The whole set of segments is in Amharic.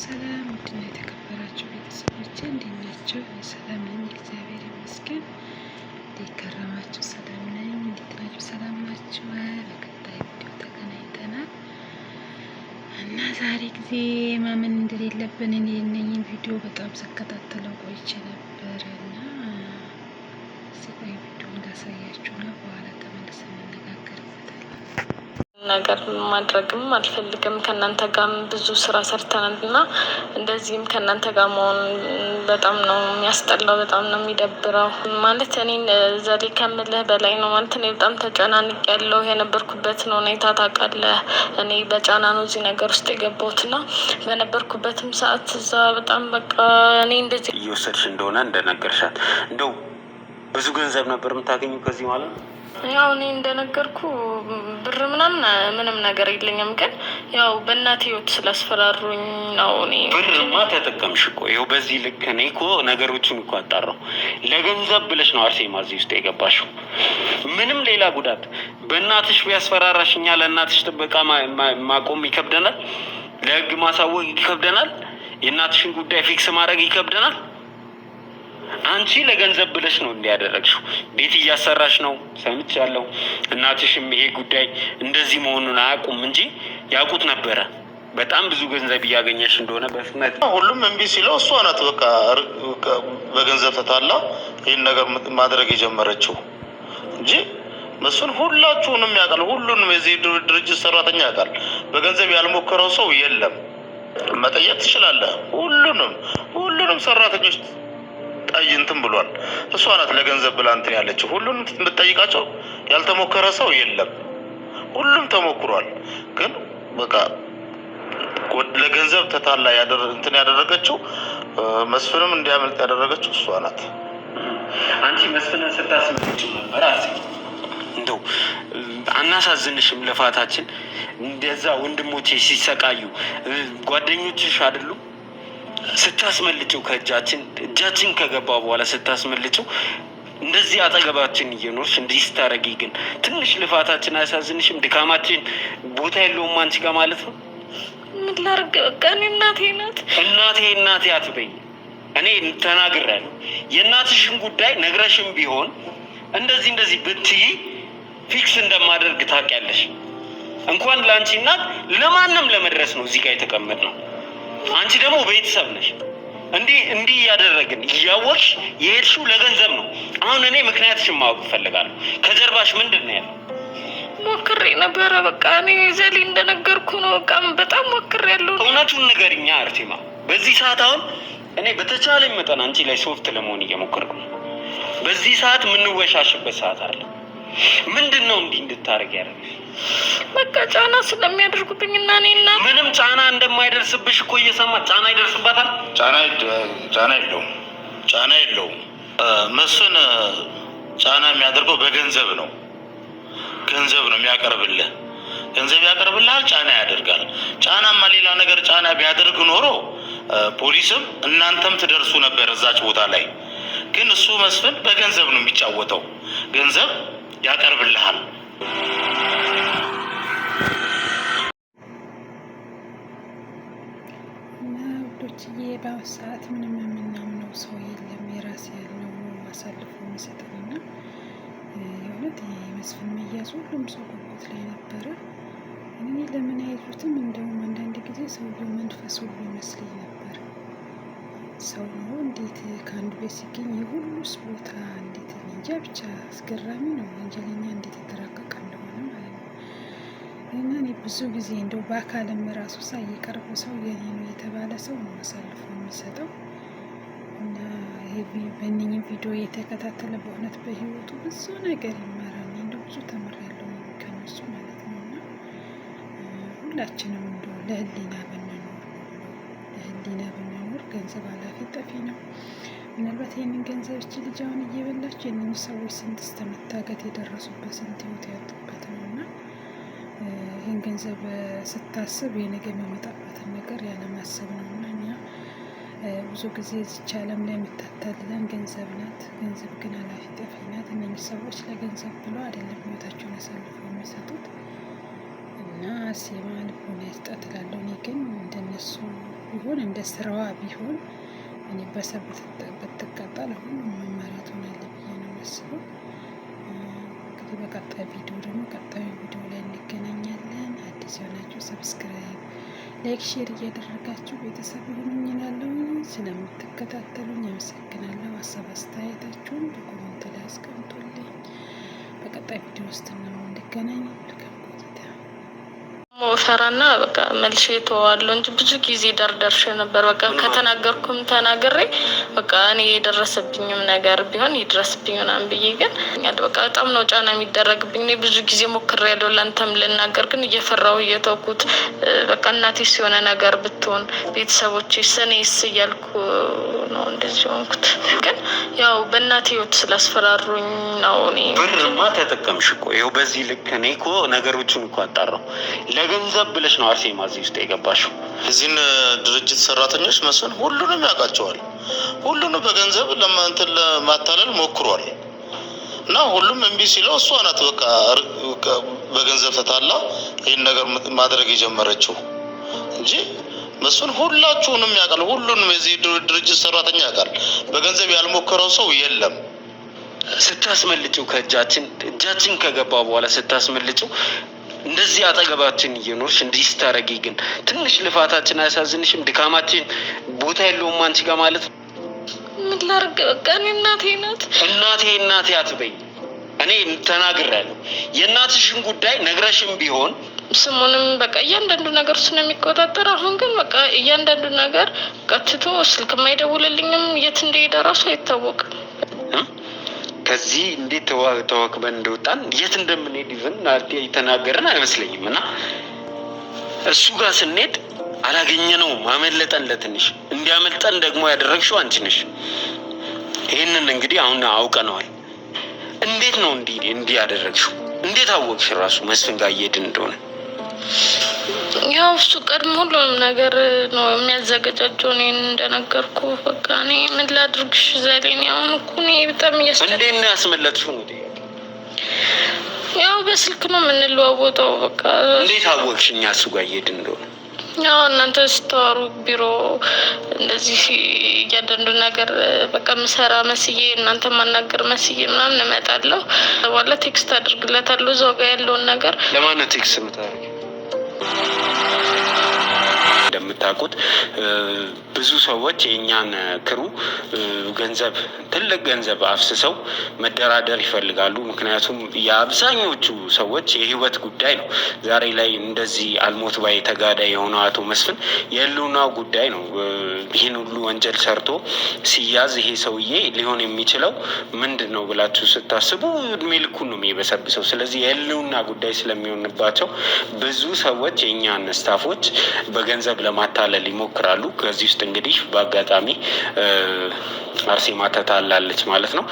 ሰላም ውድና የተከበራችሁ ቤተሰቦቼ እንዴት ናቸው? ሰላም ነኝ፣ እግዚአብሔር ይመስገን። እንዴት ከረማችሁ? ሰላም ነኝ። እንዴት ናችሁ? ሰላም ናችሁ? በቀጣይ ቪዲዮ ተገናኝተናል እና ዛሬ ጊዜ ማመን እንደሌለብን እኔ እነኝን ቪዲዮ በጣም ስከታተለው ቆይቼ ነበር እና ሲቆይ ቪዲዮ እንዳሳያችሁ ነው። በኋላ ተመልሰን እንነጋገርበታለን። ነገር ማድረግም አልፈልግም። ከእናንተ ጋር ብዙ ስራ ሰርተናል እና እንደዚህም ከእናንተ ጋር መሆን በጣም ነው የሚያስጠላው፣ በጣም ነው የሚደብረው። ማለት እኔን ዘዴ ከምልህ በላይ ነው። ማለት እኔ በጣም ተጨናንቅ ያለው የነበርኩበትን ሁኔታ ታውቃለህ። እኔ በጫና ነው እዚህ ነገር ውስጥ የገባሁት እና በነበርኩበትም ሰዓት እዛ በጣም በቃ እኔ እንደዚህ እየወሰድሽ እንደሆነ እንደነገርሻት እንደው ብዙ ገንዘብ ነበር የምታገኙ ከዚህ ማለት ነው? ያው እኔ እንደነገርኩ ብር ምንም ነገር የለኝም፣ ግን ያው በእናቴ ህይወት ስላስፈራሩኝ ነው። እኔ ብርማ ተጠቀምሽ እኮ ይኸው በዚህ ልክ። እኔ እኮ ነገሮችን እኮ አጣራሁ። ለገንዘብ ብለሽ ነው አርሴማ እዚህ ውስጥ የገባሽው። ምንም ሌላ ጉዳት በእናትሽ ቢያስፈራራሽ እኛ ለእናትሽ ጥበቃ ማቆም ይከብደናል፣ ለህግ ማሳወቅ ይከብደናል፣ የእናትሽን ጉዳይ ፊክስ ማድረግ ይከብደናል። አንቺ ለገንዘብ ብለሽ ነው እንዲያደረግሽው። ቤት እያሰራሽ ነው ሰምቻለሁ። እናትሽም ይሄ ጉዳይ እንደዚህ መሆኑን አያውቁም እንጂ ያውቁት ነበረ። በጣም ብዙ ገንዘብ እያገኘሽ እንደሆነ በፍጥነት ሁሉም እምቢ ሲለው እሷ ናት በቃ በገንዘብ ተታላ ይህን ነገር ማድረግ የጀመረችው እንጂ መስፍን ሁላችሁንም ያውቃል። ሁሉንም የዚህ ድርጅት ሰራተኛ ያውቃል። በገንዘብ ያልሞከረው ሰው የለም። መጠየቅ ትችላለህ። ሁሉንም ሰራተኞች እንትን ብሏል። እሷ ናት ለገንዘብ ብላ እንትን ያለችው። ሁሉንም የምትጠይቃቸው ያልተሞከረ ሰው የለም። ሁሉም ተሞክሯል። ግን በቃ ለገንዘብ ተታላ እንትን ያደረገችው መስፍንም እንዲያመልጥ ያደረገችው እሷ ናት። አንቺ መስፍንን ስታስመልጭው ነበር አዚ እንደው አናሳዝንሽም? ልፋታችን እንደዛ ወንድሞቼ ሲሰቃዩ ጓደኞችሽ አይደሉ ስታስመልጭው እጃችን ከገባ በኋላ ስታስመልጭው እንደዚህ አጠገባችን እየኖርሽ እንዲህ ስታረጊ ግን ትንሽ ልፋታችን አያሳዝንሽም? ድካማችን ቦታ የለውም አንቺ ጋር ማለት ነው። ምን ላድርግ? በቃ እኔ እናቴ ናት። እናቴ አትበይ። እኔ ተናግሬያለሁ። የእናትሽን ጉዳይ ነግረሽም ቢሆን እንደዚህ ብትይ ፊክስ እንደማደርግ ታውቂያለሽ። እንኳን ለአንቺ እናት ለማንም ለመድረስ ነው እዚህ ጋር የተቀመጥነው። አንቺ ደግሞ ቤተሰብ ነሽ። እንዲህ እያደረግን እያወቅሽ የሄድሽው ለገንዘብ ነው። አሁን እኔ ምክንያትሽን ማወቅ እፈልጋለሁ። ከጀርባሽ ምንድን ነው ያለው? ሞክሬ ነበረ። በቃ እኔ ዘሌ እንደነገርኩ ነው። በቃ በጣም ሞክሬ ያለው። እውነቱን ንገሪኛ አርሴማ። በዚህ ሰዓት አሁን እኔ በተቻለኝ መጠን አንቺ ላይ ሶፍት ለመሆን እየሞከርኩ ነው። በዚህ ሰዓት የምንወሻሽበት ሰዓት አለ። ምንድን ነው እንዲህ እንድታረግ ያደረግሽ? በቃ ጫና ስለሚያደርጉብኝ እና እኔና ምንም ጫና እንደማይደርስብሽ እኮ እየሰማ ጫና ይደርስባታል። ጫና የለውም። መስፍን ጫና የሚያደርገው በገንዘብ ነው። ገንዘብ ነው የሚያቀርብልህ። ገንዘብ ያቀርብልሃል፣ ጫና ያደርጋል። ጫናማ ሌላ ነገር ጫና ቢያደርግ ኖሮ ፖሊስም እናንተም ትደርሱ ነበር እዛች ቦታ ላይ። ግን እሱ መስፍን በገንዘብ ነው የሚጫወተው። ገንዘብ ያቀርብልሃል። እና ውዶችዬ በአሁኑ ሰዓት ምንም የምናምነው ሰው የለም። የራሴ ያለው አሳልፎ የሚሰጠን እና የእውነት የመስፍን መያዝ ሁሉም ሰው ጉጉት ላይ ነበረ። እኔ ለምን አይዙትም? እንደውም አንዳንድ ጊዜ ሰውየው መንፈስ ሁሉ ይመስለኝ ነበር። ሰው ነው እንዴት ከአንድ ቤት ሲገኝ የሁሉስ ቦታ እንዴት እንጃ፣ ብቻ አስገራሚ ነው። ወንጀለኛ እንዴት የተራቀቀ እንደሆነ ማለት ነው። እና እኔ ብዙ ጊዜ እንደው በአካልም ራሱ ሳይ የቀረበ ሰው የኔ ነው የተባለ ሰው ነው አሳልፎ የሚሰጠው። እና ይሄ በእነኝህ ቪዲዮ የተከታተለ በእውነት በህይወቱ ብዙ ነገር ይማራል። እንደው ብዙ ተምሬያለሁ ከነሱ ማለት ነው። እና ሁላችንም እንደው ለህሊና ብንኖር ገንዘብ አላፊ ጠፊ ነው። ምናልባት ይህንን ገንዘብ እቺ ልጅ አሁን እየበላች የእነኝህ ሰዎች ስንት እስከመታገት የደረሱበት ስንት ህይወት ያጡበት ነው። እና ይህን ገንዘብ ስታስብ የነገ የሚመጣበትን ነገር ያለማሰብ ነው። እና እኛ ብዙ ጊዜ እዚች ዓለም ላይ የምታታልለን ገንዘብ ናት። ገንዘብ ግን አላፊ ጠፊ ናት። እነኝህ ሰዎች ለገንዘብ ብሎ አይደለም ህይወታቸውን አሳልፈው የሚሰጡት እና አርሴማ ልቦና ይስጣት እላለሁ። እኔ ግን እንደነሱ ቢሆን እንደ ስራዋ ቢሆን እኔ በሰብ ብትቀጣ ለሁሉም መመሪያ ትሆናለች ብዬ ነው የማስበው። እንግዲህ በቀጣይ ቪዲዮ ደግሞ ቀጣዩ ቪዲዮ ላይ እንገናኛለን። አዲስ የሆናችሁ ሰብስክራይብ፣ ላይክ፣ ሼር እያደረጋችሁ ቤተሰብ ይሁኑኝ እላለሁ። ስለምትከታተሉኝ አመሰግናለሁ። ሀሳብ አስተያየታችሁን በኮሜንት ላይ አስቀምጡልኝ። በቀጣይ ቪዲዮ ውስጥ ነው እንገናኝ። ፈራና በቃ መልሼ ተዋለሁ እንጂ ብዙ ጊዜ ደርሼ ነበር። በቃ ከተናገርኩም ተናግሬ በቃ እኔ የደረሰብኝም ነገር ቢሆን ይድረስብኝ ምናምን ብዬ ግን በቃ በጣም ነው ጫና የሚደረግብኝ። እኔ ብዙ ጊዜ ሞክሬያለሁ ለአንተም ልናገር ግን እየፈራሁ እየተውኩት በቃ እናቴስ የሆነ ነገር ብትሆን ቤተሰቦቼስ እኔስ እያልኩ ነው እንደዚህ ሆንኩት። ግን ያው በእናቴ ህይወት ስላስፈራሩኝ ነው። እኔ ብርማ ተጠቀምሽ እኮ ይኸው በዚህ ልክ እኔ እኮ ነገሮቹን እኮ አጣራሁ። ለገንዘብ ብለሽ ነው አርሴማ እዚህ ውስጥ የገባሽው። እዚህን ድርጅት ሰራተኞች መስፍን ሁሉንም ያውቃቸዋል። ሁሉንም በገንዘብ እንትን ለማታለል ሞክሯል እና ሁሉም እምቢ ሲለው እሷ ናት በቃ በገንዘብ ተታላ ይህን ነገር ማድረግ የጀመረችው እንጂ መስፍን ሁላችሁንም ያውቃል። ሁሉንም የዚህ ድርጅት ሰራተኛ ያውቃል። በገንዘብ ያልሞከረው ሰው የለም። ስታስመልጭው እጃችን ከገባ በኋላ ስታስመልጭው እንደዚህ አጠገባችን እየኖርሽ እንዲህ ስታረጊ ግን ትንሽ ልፋታችን አያሳዝንሽም? ድካማችን ቦታ የለውም አንቺ ጋር ማለት ነው። ምን ላድርግ በቃ እኔ እናቴ አትበይ። እኔ ተናግሬያለሁ። የእናትሽን ጉዳይ ነግረሽም ቢሆን ስሙንም በቃ እያንዳንዱ ነገር እሱ ነው የሚቆጣጠር። አሁን ግን በቃ እያንዳንዱ ነገር ቀጥቶ ስልክ የማይደውልልኝም የት እንደሄደ ራሱ አይታወቅም። ከዚህ እንዴት ተዋክበን እንደወጣን የት እንደምንሄድ ይዘን የተናገረን አይመስለኝም። እና እሱ ጋር ስንሄድ አላገኘነውም፣ አመለጠን። ለትንሽ እንዲያመልጠን ደግሞ ያደረግሽው አንቺ ነሽ። ይህንን እንግዲህ አሁን አውቀነዋል። እንዴት ነው እንዲህ ያደረግሽው? እንዴት አወቅሽ ራሱ መስፍን ጋር እየሄድን እንደሆነ? ያው እሱ ቀድሞ ሁሉንም ነገር ነው የሚያዘገጃጀው። እኔን እንደነገርኩ በቃ እኔ ምን ላድርግሽ ዘሌን። አሁን እኮ እኔ በጣም እንዴት ነው ያስመለጥሽው? ነው ያው በስልክ ነው የምንለዋወጠው። በቃ እንዴት አወቅሽ እኛ እሱ ጋር እየሄድን እንደሆነ? ያው እናንተ ስታወሩ ቢሮ እንደዚህ እያንዳንዱ ነገር በቃ ምሰራ መስዬ እናንተ ማናገር መስዬ ምናምን እመጣለሁ። በኋላ ቴክስት አድርግለታለሁ እዛው ጋር ያለውን ነገር። ለማን ነው ቴክስት የምታደርጊው? እንደምታውቁት ብዙ ሰዎች የእኛን ክሩ ገንዘብ ትልቅ ገንዘብ አፍስሰው መደራደር ይፈልጋሉ። ምክንያቱም የአብዛኞቹ ሰዎች የህይወት ጉዳይ ነው። ዛሬ ላይ እንደዚህ አልሞት ባይ ተጋዳይ የሆነው አቶ መስፍን የህልውናው ጉዳይ ነው። ይህን ሁሉ ወንጀል ሰርቶ ሲያዝ ይሄ ሰውዬ ሊሆን የሚችለው ምንድን ነው ብላችሁ ስታስቡ እድሜ ልኩን ነው የሚበሰብሰው። ስለዚህ የህልውና ጉዳይ ስለሚሆንባቸው ብዙ ሰዎች የእኛን ስታፎች በገንዘብ ለማታለል ይሞክራሉ። ከዚህ ውስጥ እንግዲህ በአጋጣሚ አርሴማ ተታላለች ማለት ነው።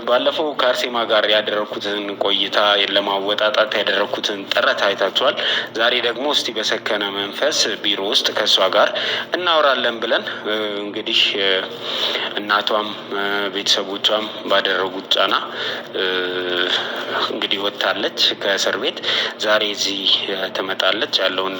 ባለፈው ከአርሴማ ጋር ያደረኩትን ቆይታ ለማወጣጣት ያደረኩትን ጥረት አይታችኋል። ዛሬ ደግሞ እስቲ በሰከነ መንፈስ ቢሮ ውስጥ ከእሷ ጋር እናወራለን ብለን እንግዲህ እናቷም ቤተሰቦቿም ባደረጉት ጫና እንግዲህ ወጥታለች ከእስር ቤት። ዛሬ እዚህ ትመጣለች ያለውን